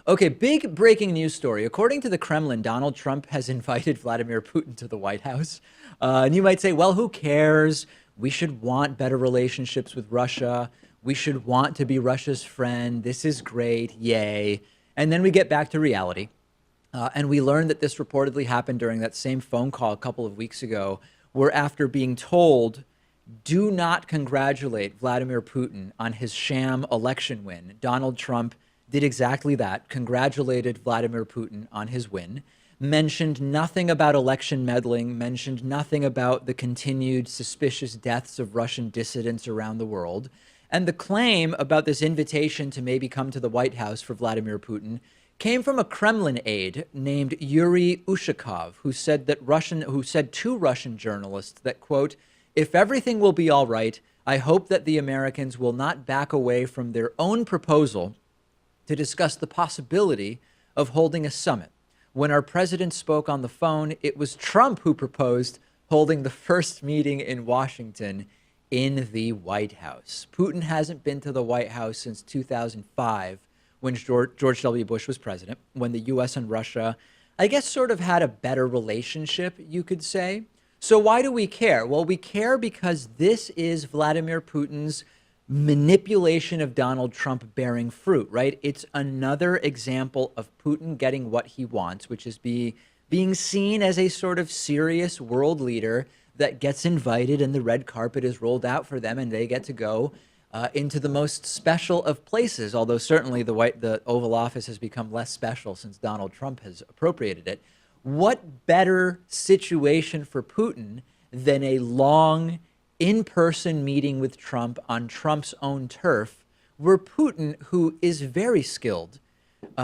Okay, big breaking news story. According to the Kremlin, Donald Trump has invited Vladimir Putin to the White House. And you might say, well, who cares? We should want better relationships with Russia. We should want to be Russia's friend. This is great. Yay. And then we get back to reality. And we learned that this reportedly happened during that same phone call a couple of weeks ago, where after being told, do not congratulate Vladimir Putin on his sham election win, Donald Trump did exactly that, congratulated Vladimir Putin on his win, mentioned nothing about election meddling, mentioned nothing about the continued suspicious deaths of Russian dissidents around the world. And the claim about this invitation to maybe come to the White House for Vladimir Putin came from a Kremlin aide named Yuri Ushakov, who said to Russian journalists that, quote, if everything will be all right, I hope that the Americans will not back away from their own proposal to discuss the possibility of holding a summit. When our president spoke on the phone, it was Trump who proposed holding the first meeting in Washington in the White House. Putin hasn't been to the White House since 2005, when George W. Bush was president, when the U.S. and Russia, I guess, sort of had a better relationship, you could say. So why do we care? Well, we care because this is Vladimir Putin's manipulation of Donald Trump bearing fruit, right? It's another example of Putin getting what he wants, which is being seen as a sort of serious world leader that gets invited and the red carpet is rolled out for them and they get to go into the most special of places, although certainly the Oval Office has become less special since Donald Trump has appropriated it. What better situation for Putin than a long in-person meeting with Trump on Trump's own turf, where Putin, who is very skilled,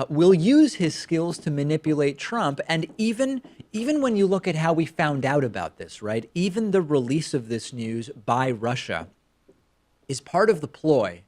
will use his skills to manipulate Trump. And even when you look at how we found out about this, right, even the release of this news by Russia is part of the ploy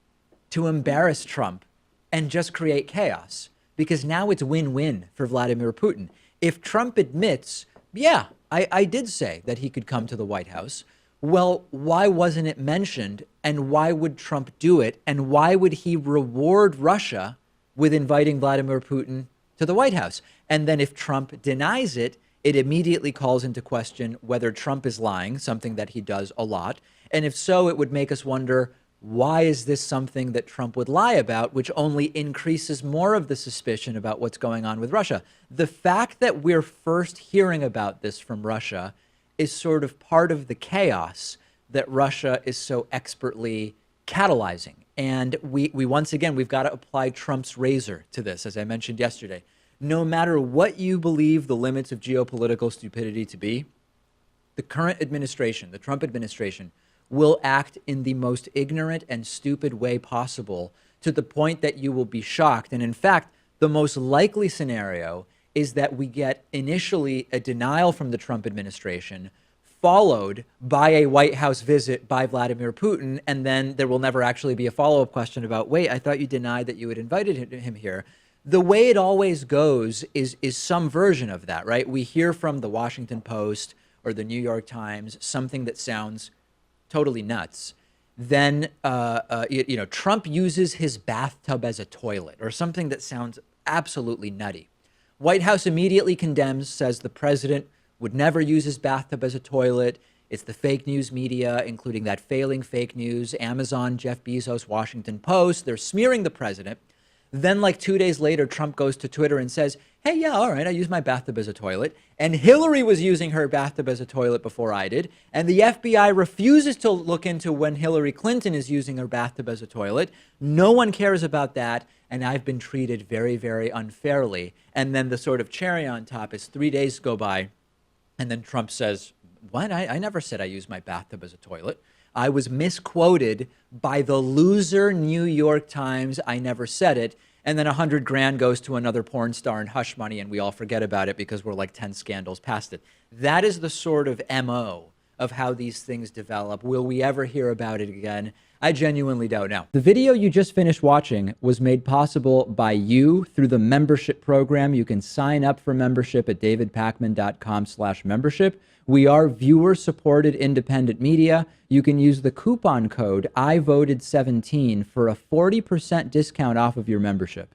to embarrass Trump and just create chaos, because now it's win-win for Vladimir Putin. If Trump admits, yeah, I did say that he could come to the White House, well, why wasn't it mentioned? And why would Trump do it? And why would he reward Russia with inviting Vladimir Putin to the White House? And then if Trump denies it, it immediately calls into question whether Trump is lying, something that he does a lot. And if so, it would make us wonder, why is this something that Trump would lie about, which only increases more of the suspicion about what's going on with Russia? The fact that we're first hearing about this from Russia is sort of part of the chaos that Russia is so expertly catalyzing. And we once again, we've got to apply Trump's razor to this, as I mentioned yesterday. No matter what you believe the limits of geopolitical stupidity to be, the current administration, the Trump administration, will act in the most ignorant and stupid way possible, to the point that you will be shocked. And in fact, the most likely scenario is that we get initially a denial from the Trump administration, followed by a White House visit by Vladimir Putin, and then there will never actually be a follow-up question about, wait, I thought you denied that you had invited him here. The way it always goes is some version of that, right? We hear from the Washington Post or the New York Times something that sounds totally nuts. Then, Trump uses his bathtub as a toilet, or something that sounds absolutely nutty. White House immediately condemns, says the president would never use his bathtub as a toilet. It's the fake news media, including that failing fake news, Amazon, Jeff Bezos, Washington Post. They're smearing the president. Then, like 2 days later, Trump goes to Twitter and says, hey, yeah, all right, I use my bathtub as a toilet. And Hillary was using her bathtub as a toilet before I did. And the FBI refuses to look into when Hillary Clinton is using her bathtub as a toilet. No one cares about that. And I've been treated very, very unfairly. And then the sort of cherry on top is 3 days go by, and then Trump says, what? I never said I used my bathtub as a toilet. I was misquoted by the loser New York Times. I never said it. And then 100 grand goes to another porn star and hush money, and we all forget about it because we're like 10 scandals past it. That is the sort of MO of how these things develop. Will we ever hear about it again? I genuinely don't know. The video you just finished watching was made possible by you through the membership program. You can sign up for membership at davidpakman.com/membership. We are viewer-supported independent media. You can use the coupon code IVoted17 for a 40% discount off of your membership.